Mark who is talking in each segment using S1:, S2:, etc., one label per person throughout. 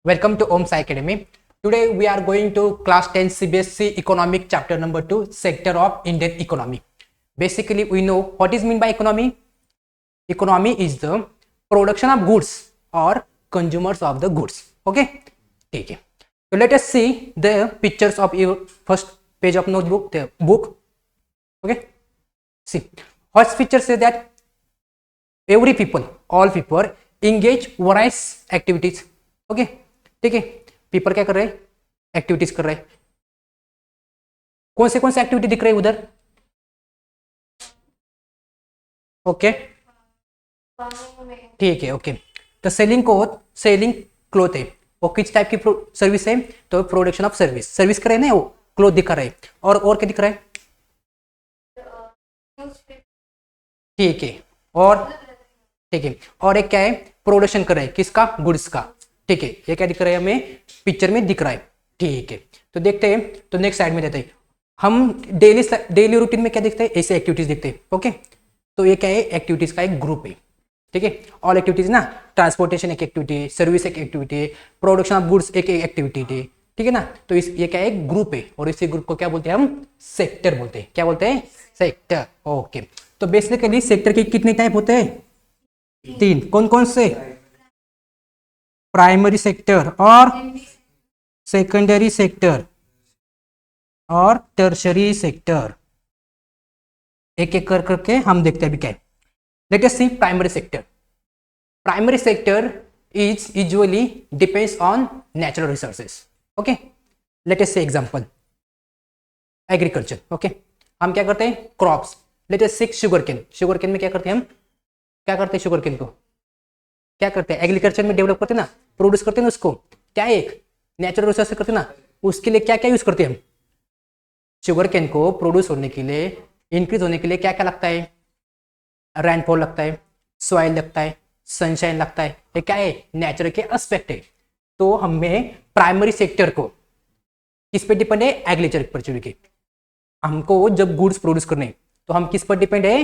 S1: Welcome to OMSI Academy. Today we are going to class 10 CBSE Economic chapter number 2 sector of Indian economy. Basically we know what is meant by economy. Economy is the production of goods or consumers of the goods. Okay. Okay. So let us see the pictures of your first page of notebook, the book. Okay. See, first picture says that every people, all people engage various activities. Okay ठीक है, people क्या कर रहे हैं, activities कर रहे हैं. कौन से एक्टिविटी दिख रहे हैं उधर? ओके ठीक है. ओके तो सेलिंग क्लोथ है. वो किस टाइप की सर्विस है? तो प्रोडक्शन ऑफ सर्विस कर रहे हैं ना, वो क्लोथ दिखा रहे हैं. और क्या दिख रहा है? ठीक है. और ठीक है, और एक क्या है, प्रोडक्शन कर रहे हैं किसका? गुड्स का. ठीक है, ये क्या दिख रहा है हमें पिक्चर में दिख रहा है. ठीक है, तो देखते हैं. तो नेक्स्ट साइड में देते हैं हम. डेली रूटीन में क्या दिखते हैं? ऐसे एक्टिविटीज दिखते हैं. ओके, तो ये क्या है, एक्टिविटीज का एक ग्रुप है. ठीक है, ऑल एक्टिविटीज ना, ट्रांसपोर्टेशन एक एक्टिविटी है, सर्विस एक एक्टिविटी है, प्रोडक्शन ऑफ गुड्स एक एक्टिविटी है. ठीक है ना, तो ये क्या है, एक ग्रुप है. और इसी ग्रुप को क्या बोलते हैं हम? सेक्टर बोलते हैं. क्या बोलते हैं? सेक्टर. ओके, तो बेसिकली सेक्टर के कितने टाइप होते हैं? 3. कौन से? प्राइमरी सेक्टर और सेकेंडरी सेक्टर और टर्शरी सेक्टर. एक एक कर करके हम देखते हैं अभी क्या है. Let us see primary sector. Primary sector is usually depends on natural resources. Okay, let us see example agriculture. Okay, हम क्या करते हैं? Crops. Let us see sugar cane में क्या करते हैं हम? क्या करते हैं? शुगर केन को क्या करते हैं? एग्रीकल्चर में डेवलप करते हैं ना, प्रोड्यूस करते हैं ना उसको. क्या है, एक नेचुरल रिसोर्स से करते हैं ना. उसके लिए क्या क्या यूज करते हैं हम? शुगर केन को प्रोड्यूस होने के लिए, इंक्रीज होने के लिए क्या क्या लगता है? रेनफॉल लगता है, सॉइल लगता है, सनशाइन लगता है. ये क्या है? नेचर के एस्पेक्ट है. तो हमें प्राइमरी सेक्टर को किस पे डिपेंड है? एग्रीकल्चर पर. चुके हमको जब गुड्स प्रोड्यूस करने, तो हम किस पर डिपेंड है?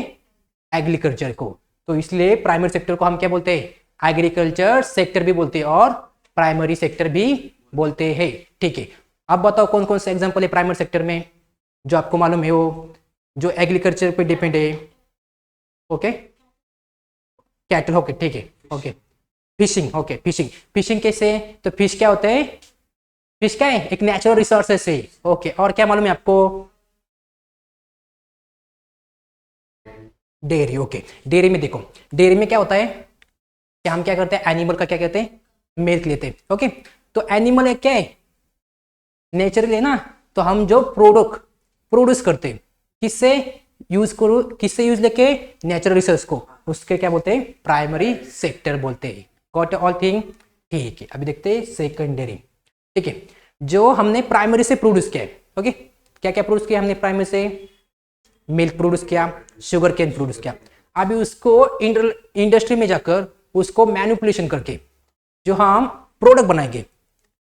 S1: एग्रीकल्चर को. तो इसलिए प्राइमरी सेक्टर को हम क्या बोलते हैं? एग्रीकल्चर सेक्टर भी बोलते हैं और प्राइमरी सेक्टर भी बोलते हैं. ठीक है, अब बताओ कौन से एग्जांपल है प्राइमरी सेक्टर में जो आपको मालूम है, वो जो एग्रीकल्चर पे डिपेंड है. Okay, cattle. ओके ठीक है. Okay, fishing. ओके, फिशिंग कैसे? तो फिश क्या होता है? फिश क्या है? एक नेचुरल रिसोर्सेस है. ओके, और क्या मालूम है आपको? डेयरी. ओके, डेयरी में देखो, डेयरी में क्या होता है कि हम क्या करते हैं? एनिमल का क्या कहते हैं? मिल्क लेते हैं. ओके, तो एनिमल एक क्या है? नेचुरल है ना. तो हम जो प्रोड्यूस करते हैं, किससे यूज लेके? नेचुरल रिसोर्स को. उसके क्या बोलते हैं? प्राइमरी सेक्टर बोलते हैं. Got all thing. ठीक है, अभी देखते हैं सेकेंडरी. ठीक है, जो हमने प्राइमरी से प्रोड्यूस किया है. ओके, क्या क्या प्रोड्यूस किया हमने प्राइमरी से? मिल्क प्रोड्यूस किया, शुगर केन प्रोड्यूस किया. अभी उसको इंडस्ट्री में जाकर उसको मैनिपुलेशन करके जो हम प्रोडक्ट बनाएंगे.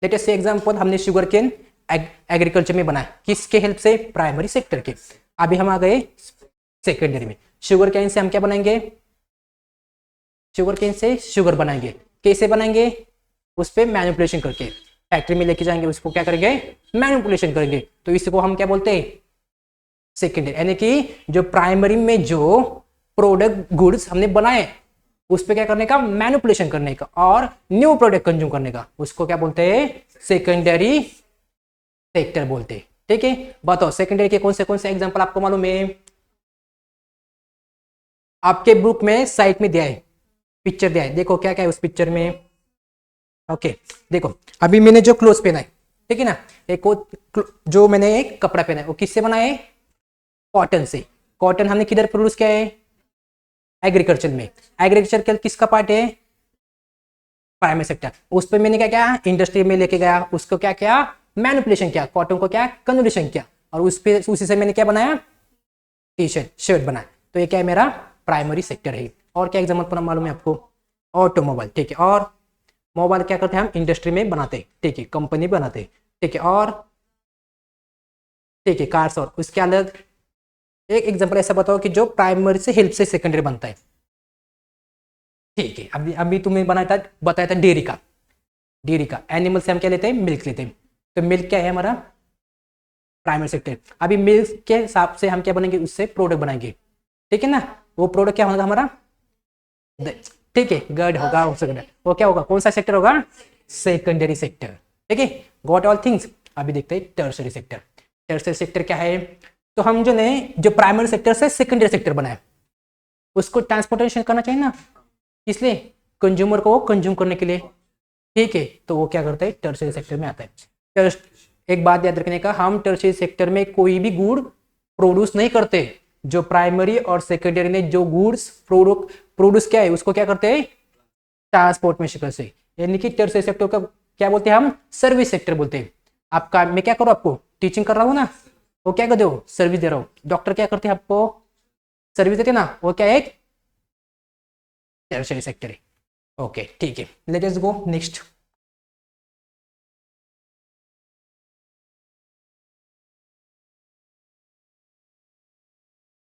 S1: लेट अस से एग्जांपल, हमने शुगर केन एग्रीकल्चर में बनाया, किसके हेल्प से? प्राइमरी सेक्टर के. अभी हम आ गए सेकेंडरी में. शुगर केन से हम क्या बनाएंगे? शुगर केन से शुगर बनाएंगे. कैसे बनाएंगे? उस पर मैनिपुलेशन करके फैक्ट्री में लेके जाएंगे, उसको क्या करेंगे? मैनिपुलेशन करेंगे. तो इसको हम क्या बोलते हैं? सेकेंडरी. यानी कि जो प्राइमरी में जो प्रोडक्ट गुड्स हमने बनाए, उस पे क्या करने का? मैनिपुलेशन करने का और न्यू प्रोडक्ट कंज्यूम करने का, उसको क्या बोलते हैं? सेकेंडरी सेक्टर बोलते हैं. ठीक है, बताओ सेकेंडरी के कौन से एग्जांपल आपको मालूम है? आपके बुक में साइड में दिया है, पिक्चर दिया है. देखो क्या क्या है उस पिक्चर में. ओके, देखो अभी मैंने जो क्लोथ पहना है, ठीक है ना, एक जो मैंने एक कपड़ा पहना है, वो किससे बना है? कॉटन से. कॉटन हमने किधर प्रोड्यूस किया है? एग्रीकल्चर में. एग्रीकल्चर किसका पार्ट है? Primary sector. उस पर मैंने क्या किया? इंडस्ट्री में लेके गया, उसको क्या किया? मैनिपुलेशन किया, कॉटन को क्या? कन्वर्सेशन किया, और उसी से मैंने क्या बनाया? टी शर्ट बनाया. तो ये क्या है? मेरा प्राइमरी सेक्टर है. और क्या एग्जाम्पल मालूम है आपको? ऑटोमोबाइल. ठीक है, और मोबाइल क्या करते हैं हम? इंडस्ट्री में बनाते हैं. ठीक है, कंपनी बनाते हैं. ठीक है, और ठीक है, कार्स. और उसके अलग एक एग्जांपल ऐसा बताओ कि जो प्राइमरी से हेल्प से सेकेंडरी बनता है. ठीक है, अभी तुम्हें बताया था डेयरी का. डेयरी का, एनिमल से हम क्या लेते हैं, मिल्क लेते हैं। तो मिल्क क्या है हमारा, प्राइमरी सेक्टर। अभी मिल्क के हिसाब से हम क्या बनेंगे, उससे प्रोडक्ट बनाएंगे, ठीक है ना। वो प्रोडक्ट क्या होगा हमारा, ठीक है, गड होगा, हो सकता है वो क्या होगा, कौन सा सेक्टर होगा, सेकेंडरी सेक्टर, ठीक है। Got all things. अभी देखते हैं टर्शरी सेक्टर। टर्शरी सेक्टर क्या है, तो हम जो ने जो प्राइमरी सेक्टर से सेकेंडरी सेक्टर बनाए, उसको ट्रांसपोर्टेशन करना चाहिए ना, इसलिए कंज्यूमर को कंज्यूम करने के लिए, ठीक है। तो वो क्या करते हैं, टर्शरी सेक्टर में आता है। एक बात याद रखने का, हम टर्शरी सेक्टर में कोई भी गुड प्रोड्यूस नहीं करते। जो प्राइमरी और सेकेंडरी ने जो गुड्स प्रोड्यूस किया है, उसको क्या करते हैं, ट्रांसपोर्ट में शिकल से, यानी कि टर्शरी सेक्टर का क्या बोलते हैं हम, सर्विस सेक्टर बोलते हैं। आपका मैं क्या करूँ, आपको टीचिंग कर रहा हूँ ना, वो क्या करते हो, सर्विस दे रहा हूँ। डॉक्टर क्या करते हैं, आपको सर्विस देते ना, वो क्या है, टर्शरी सेक्टर है। ओके ठीक है, लेट अस गो नेक्स्ट।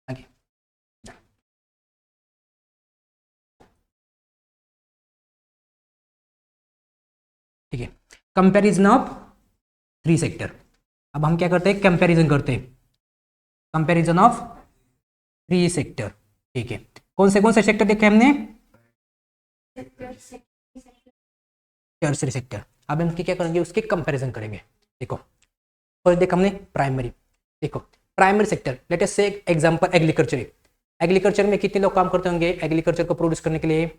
S1: आगे ठीक है, कंपैरिजन ऑफ थ्री सेक्टर। अब हम क्या करते हैं, कंपैरिजन करते हैं, कंपैरिजन ऑफ थ्री सेक्टर, ठीक है। कौन से सेक्टर देखे हमने, टर्शरी सेक्टर। अब हम क्या करेंगे, उसके कंपैरिजन करेंगे। देखो फर्स्ट देखा हमने प्राइमरी, देखो प्राइमरी सेक्टर, लेट अस से एग्जांपल एग्रीकल्चर। एग्रीकल्चर में कितने लोग काम करते होंगे, एग्रीकल्चर को प्रोड्यूस करने के लिए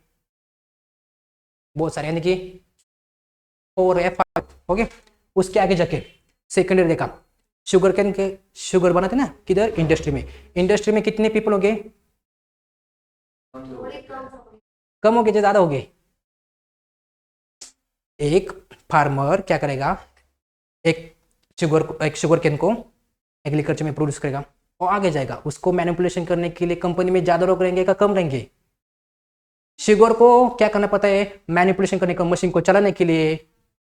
S1: बहुत सारे, यानी कि 4 या 5 हो गए। उसके आगे जाके सेकेंडरी देखा, शुगर कैन के शुगर बनाते ना, किधर, इंडस्ट्री में। इंडस्ट्री में कितने पीपल हो गए, कम हो गए, ज्यादा हो गए। एक फार्मर क्या करेगा, एक शुगर कैन को एग्रीकल्चर में प्रोड्यूस करेगा और आगे जाएगा, उसको मैनिपुलेशन करने के लिए कंपनी में ज्यादा लोग रहेंगे या कम रहेंगे। शुगर को क्या करना पड़ता है, मैनिपुलेशन करने का, मशीन को चलाने के लिए,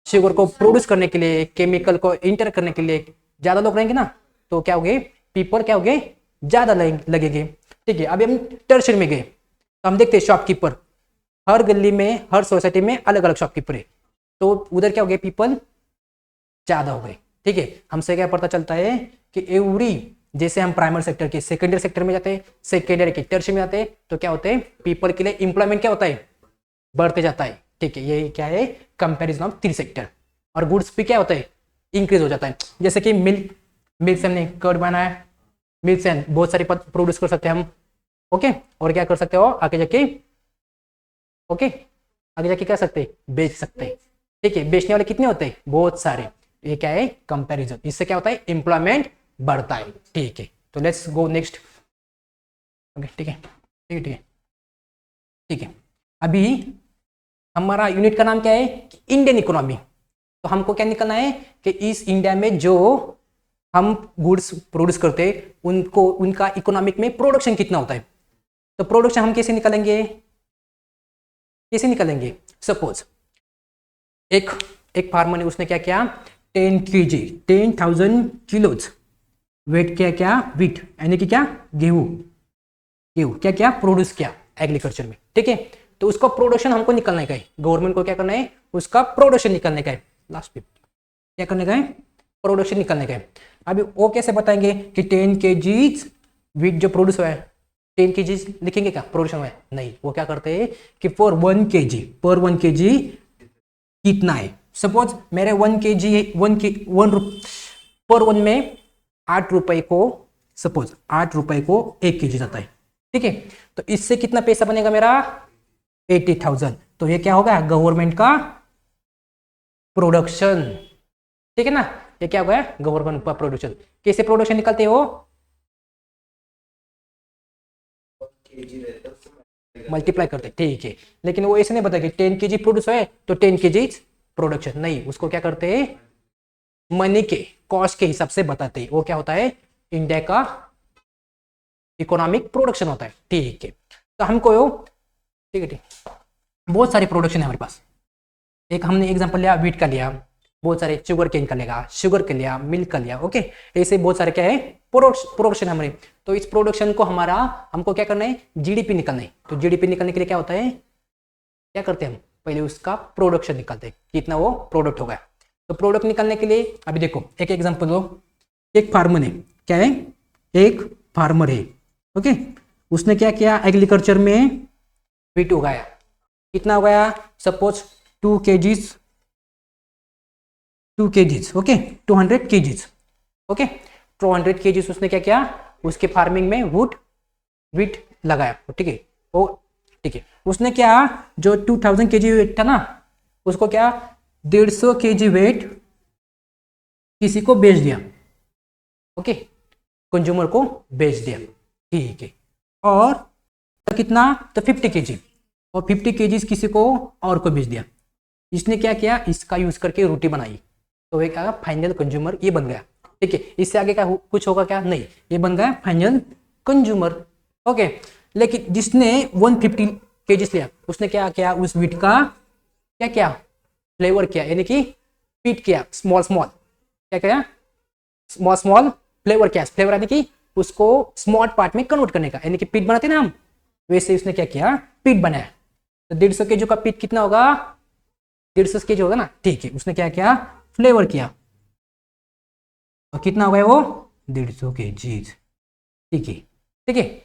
S1: शुगर को प्रोड्यूस करने के लिए, केमिकल को इंटर करने के लिए ज्यादा लोग रहेंगे ना, तो क्या हो गए, पीपल क्या हो गए, ज्यादा लगेंगे, ठीक है। अभी हम टर्शरी में गए, तो हम देखते हैं शॉपकीपर, हर गली में, हर सोसाइटी में अलग अलग शॉपकीपर है, तो उधर क्या हो गए, पीपल ज्यादा हो गए, ठीक है। हमसे क्या पता चलता है कि एवरी, जैसे हम प्राइमरी सेक्टर के सेकेंडरी सेक्टर में जाते हैं, सेकेंडरी के टर्शरी में जाते हैं, तो क्या होते हैं, पीपल के लिए एम्प्लॉयमेंट क्या होता है, बढ़ते जाता है, ठीक है। ये क्या है, कंपैरिजन ऑफ थ्री सेक्टर। और गुड्स भी क्या होता है, इंक्रीज हो जाता है। जैसे कि मिल्क से हमने कर्ड बनाया, मिल्क से बहुत सारे पद प्रोड्यूस कर सकते हैं हम, ओके। और क्या कर सकते हो, आगे जाके, ओके, आगे जाके क्या सकते हैं, बेच सकते हैं, ठीक है। बेचने वाले कितने होते हैं, बहुत सारे। ये क्या है, कंपैरिजन, इससे क्या होता है, एम्प्लॉयमेंट बढ़ता है, ठीक है। तो लेट्स गो नेक्स्ट, ओके, ठीक है, ठीक है, ठीक है, ठीक है। अभी हमारा यूनिट का नाम क्या है, इंडियन इकोनॉमी। तो हमको क्या निकलना है कि इस इंडिया में जो हम गुड्स प्रोड्यूस करते हैं, उनको, उनका इकोनॉमिक में प्रोडक्शन कितना होता है। तो प्रोडक्शन हम कैसे निकालेंगे, कैसे निकालेंगे, सपोज एक फार्मर ने, उसने क्या किया, 10 kg 10,000 किलोज वेट क्या क्या वीट, यानी कि क्या, गेहूं क्या क्या प्रोड्यूस किया एग्रीकल्चर में, ठीक है। तो उसका प्रोडक्शन हमको निकालने का है, गवर्नमेंट को क्या करना है, उसका प्रोडक्शन निकालने का है, लास्ट पे क्या करने का है, प्रोडक्शन निकालने का है। अभी वो कैसे बताएंगे कि 10 kg वीट जो प्रोड्यूस हुआ है, 10 kg लिखेंगे क्या, प्रोडक्शन हुआ है, नहीं। वो क्या करते हैं कि पर 1 kg कितना है। सपोज मेरे 1 kg पर 1 में 8 रुपए को, सपोज 8 रुपए को 1 kg जाता है, ठीक है। तो इससे कितना पैसा बनेगा मेरा, 80,000। तो ये क्या होगा, गवर्नमेंट का प्रोडक्शन, ठीक है ना। ये क्या होगा, गवर्नमेंट का प्रोडक्शन। कैसे प्रोडक्शन निकलते हो, मल्टीप्लाई करते, ठीक है। लेकिन वो ऐसे नहीं बता कि 10 kg प्रोड्यूस है तो 10 kg प्रोडक्शन, नहीं। उसको क्या करते हैं, मनी के कॉस्ट के हिसाब से बताते हैं। वो क्या होता है, इंडिया का इकोनॉमिक प्रोडक्शन होता है, ठीक है। तो हमको, ठीक है, ठीक, बहुत सारे प्रोडक्शन है हमारे पास। एक हमने एग्जांपल लिया, वीट का लिया, बहुत सारे शुगर केन का लेगा, शुगर का लिया, मिल्क का लिया, ओके। ऐसे बहुत सारे क्या है, प्रोडक्शन हमारे। तो इस प्रोडक्शन को हमको क्या करना है, जीडीपी निकालना है। तो जीडीपी निकालने के लिए क्या होता है, क्या करते हैं हम, पहले उसका प्रोडक्शन निकालते हैं, कितना वो प्रोडक्ट होगा। तो प्रोडक्ट निकालने के लिए अभी देखो एक एग्जांपल लो, एक फार्मर है, क्या है, एक फार्मर है, ओके, उसने क्या किया, एग्रीकल्चर में व्हीट उगाया, कितना उगाया, suppose 2 kgs, 2 kgs, okay, 200 kgs, okay, 200 kgs उसने क्या किया, उसके फार्मिंग में व्हीट लगाया, ठीक है, वो ठीक है, उसने क्या, जो 2000 kg वेट था ना, उसको क्या 150 kg वेट किसी को बेच दिया, ओके, कंज्यूमर को बेच दिया, ठीक है, और तो कितना, तो 50 kg, और 50 kg किसी को और को बेच दिया, इसने क्या किया, इसका यूज करके रोटी बनाई, तो ये क्या, फाइनल कंज्यूमर ये बन गया, ठीक है, इससे आगे क्या कुछ होगा क्या, नहीं, ये बन गया फाइनल कंज्यूमर, ओके। लेकिन जिसने 150 kg लिया, उसने क्या किया, उस व्हीट का क्या किया, फ्लेवर किया, यानी कि पीट किया, स्मॉल स्मॉल, क्या किया, स्मॉल स्मॉल फ्लेवर किया, फ्लेवर यानी कि उसको स्मॉल पार्ट में कन्वर्ट करने का, यानी कि पीट बनाते ना हम, वैसे उसने क्या किया, पीट बनाया। तो 150 kg का पीट कितना होगा, 150 kg होगा ना, ठीक है, उसने क्या किया, फ्लेवर किया, और कितना हो गया वो, 150 kg, ठीक है, ठीक है।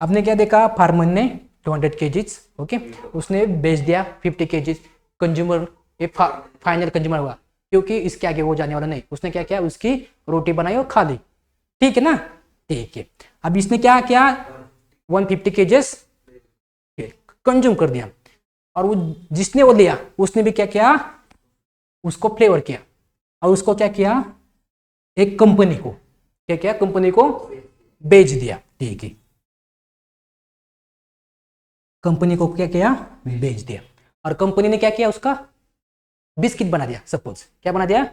S1: आपने क्या देखा, फार्मर ने 200 kg, ओके, उसने बेच दिया 50 kg, कंज्यूमर ये फाइनल कंज्यूमर हुआ, क्योंकि इसके आगे वो जाने वाला नहीं, उसने क्या किया, उसकी रोटी बनाई और खा ली, ठीक है ना, ठीक है। अब इसने क्या किया, 150 kg कंज्यूम कर दिया, और वो जिसने वो लिया उसने भी क्या किया, उसको फ्लेवर किया, और उसको क्या किया, एक कंपनी को क्या किया, कंपनी को बेच दिया, ठीक है, कंपनी को क्या किया, बेच दिया, और कंपनी ने क्या किया, उसका बिस्किट बना दिया, सपोज क्या बना दिया,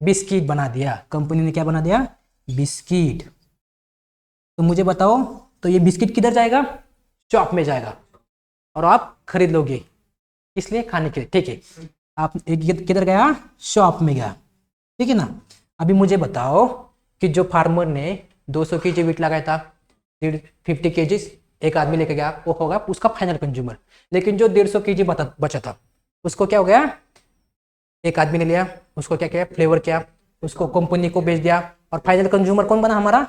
S1: बिस्किट बना दिया, कंपनी ने क्या बना दिया, बिस्किट। तो मुझे बताओ, तो ये बिस्किट किधर जाएगा, शॉप में जाएगा, और आप खरीद लोगे, इसलिए खाने के लिए, ठीक है, आप किधर गया, शॉप में गया, ठीक है ना। अभी मुझे बताओ कि जो फार्मर ने 200 kg व्हीट लगाया था, 50 kg एक आदमी लेके गया, वो होगा उसका फाइनल कंज्यूमर, लेकिन जो 150 kg बचा था, उसको क्या हो गया, एक आदमी ने लिया, उसको क्या किया, फ्लेवर किया, उसको कंपनी को बेच दिया, और फाइनल कंज्यूमर कौन बना हमारा,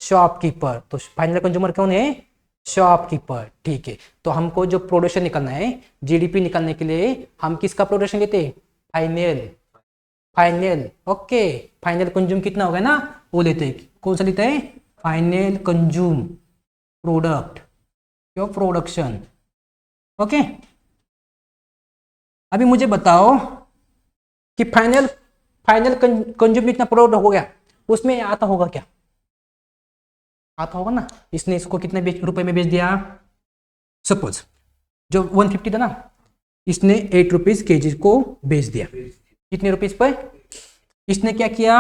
S1: शॉपकीपर। तो फाइनल कंज्यूमर कौन है, शॉपकीपर, ठीक है। तो हमको जो प्रोडक्शन निकालना है, जीडीपी निकालने के लिए हम किसका प्रोडक्शन लेते हैं, फाइनल, ओके, फाइनल कंज्यूम कितना होगा ना, वो लेते हैं, कौन सा लेते हैं, final consume product, your production, okay. अभी मुझे बताओ कि फाइनल कंज्यूम इतना प्रोडक्ट हो गया, उसमें आता होगा क्या, आता होगा ना, इसने इसको कितने रुपए में बेच दिया, सपोज जो 150 था ना, इसने 8 रुपीज kg को बेच दिया, कितने रुपीज पर, इसने क्या किया,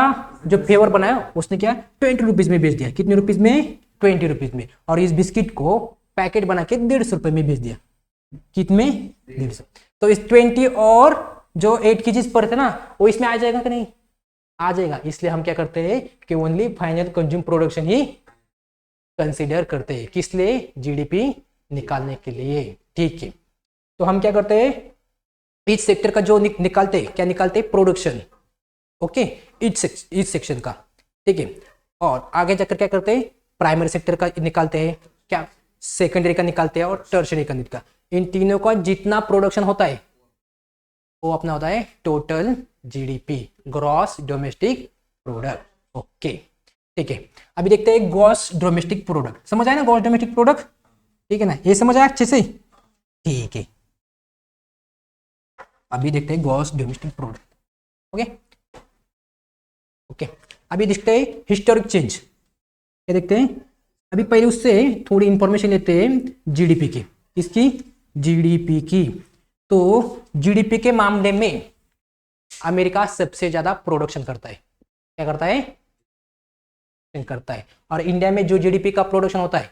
S1: जो फ्लेवर बनाया उसने क्या 20 रुपीज में बेच दिया, कितने रुपीज में, 20 रुपीज में, और इस बिस्किट को पैकेट बना के 150 रुपए में बेच दिया, कितने, 150। तो इस 20 और जो 8 kg पर थे ना, वो इसमें आ जाएगा कि नहीं, आ जाएगा, इसलिए हम क्या करते हैं कि ओनली फाइनल कंज्यूम प्रोडक्शन ही कंसीडर करते हैं, किस लिए, जीडीपी निकालने के लिए, ठीक है। तो हम क्या करते हैं, ईच सेक्टर का जो निकालते हैं, क्या निकालते हैं, प्रोडक्शन, ओके, ईच सेक्शन का, ठीक है। और आगे जाकर क्या करते हैं, प्राइमरी सेक्टर का निकालते हैं, क्या सेकेंडरी का निकालते हैं, और टर्शरी का निकालते हैं। इन तीनों का जितना प्रोडक्शन होता है वो अपना होता है total GDP, gross domestic product, okay, ठीक है। अभी देखते हैं ग्रॉस डोमेस्टिक प्रोडक्ट, समझ आया ना, ग्रॉस डोमेस्टिक प्रोडक्ट, ठीक है ना, ये समझ आया अच्छे से, ठीक है। अभी देखते हैं gross domestic product, okay, okay. अभी देखते हैं हिस्टोरिक चेंज, क्या देखते हैं, अभी पहले उससे थोड़ी इंफॉर्मेशन लेते हैं जीडीपी की, इसकी जीडीपी की। तो जीडीपी के मामले में अमेरिका सबसे ज्यादा प्रोडक्शन करता है, क्या करता है, और इंडिया में जो जीडीपी का प्रोडक्शन होता है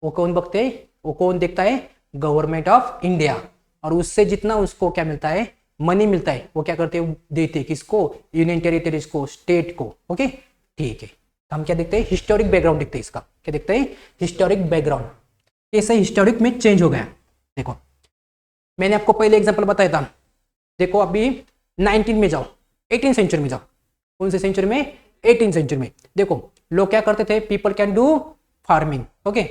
S1: वो कौन बकते हैं, वो कौन देखता है, गवर्नमेंट ऑफ इंडिया, और उससे जितना उसको क्या मिलता है, मनी मिलता है, वो क्या करते हैं, देते हैं किसको, यूनियन टेरिटरीज को, स्टेट को, ओके, ठीक है। तो हम क्या देखते हैं, हिस्टोरिक बैकग्राउंड देखते हैं, इसका क्या देखते हैं, हिस्टोरिक बैकग्राउंड, कैसे हिस्टोरिक में चेंज हो गया, देखो मैंने आपको पहले एग्जांपल बताया था, देखो अभी 19 में जाओ, 18 सेंचुरी में जाओ, कौन से सेंचुरी में, 18 सेंचुरी में। देखो लोग क्या करते थे, people can do farming, okay.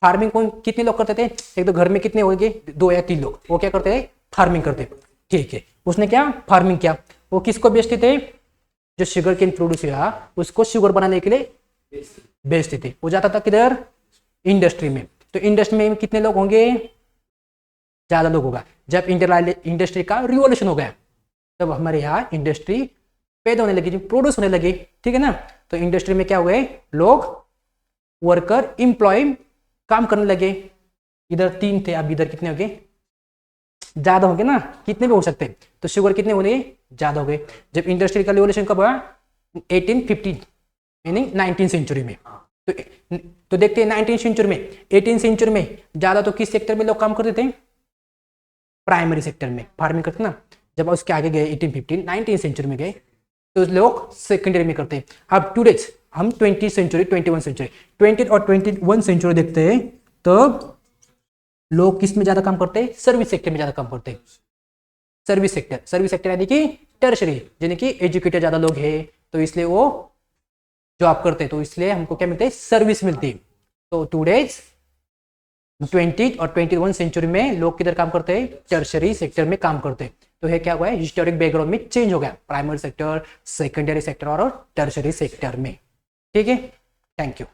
S1: Farming कौन कितने लोग करते थे, एक तो घर में कितने होंगे, 2 या 3 लोग, वो क्या करते थे, फार्मिंग करते, ठीक है। उसने क्या फार्मिंग किया, वो किसको बेचते थे, जो शुगर केन प्रोड्यूस हुआ उसको शुगर बनाने के लिए बेचते थे। वो जाता था किधर, इंडस्ट्री में। तो इंडस्ट्री में कितने लोग होंगे, ज्यादा लोग होगा। जब इंडस्ट्री का रिवॉल्यूशन हो गया तब हमारे यहाँ इंडस्ट्री पैदा होने लगी, प्रोड्यूस होने लगी, ठीक है ना। तो इंडस्ट्री में क्या हो गए, लोग वर्कर एम्प्लॉय काम करने लगे। इधर 3 थे, अब इधर कितने हो गए, ज्यादा हो गए ना, कितने भी हो सकते। तो शुगर कितने होने, ज्यादा हो गए। जब इंडस्ट्री का रिवॉल्यूशन कब हुआ, 1850 मीनिंग 19 सेंचुरी में। तो देखते हैं 19 सेंचुरी में, 18 सेंचुरी में ज्यादा तो किस सेक्टर में लोग काम करते थे, प्राइमरी सेक्टर में फार्मिंग करते ना। जब उसके आगे गए 1850 19 सेंचुरी में गए तो लोग सेकेंडरी में करते हैं। अब टुडे हम 20 सेंचुरी 21 सेंचुरी 20 और 21 सेंचुरी देखते हैं, तब लोग किस में ज्यादा काम करते हैं, सर्विस सेक्टर में ज्यादा काम करते हैं। सर्विस सेक्टर यानी कि टर्शरी, यानी कि एजुकेटेड ज्यादा लोग हैं तो इसलिए वो जॉब करते हैं, तो इसलिए हमको क्या मिलते हैं, सर्विस मिलती है। तो टुडेज 20 और 21 सेंचुरी में लोग किधर काम करते हैं, टर्शरी सेक्टर में काम करते हैं। तो ये क्या हुआ है, हिस्टोरिक बैकग्राउंड में चेंज हो गया, प्राइमरी सेक्टर, सेकेंडरी सेक्टर और टर्शरी सेक्टर में, ठीक है। Thank you.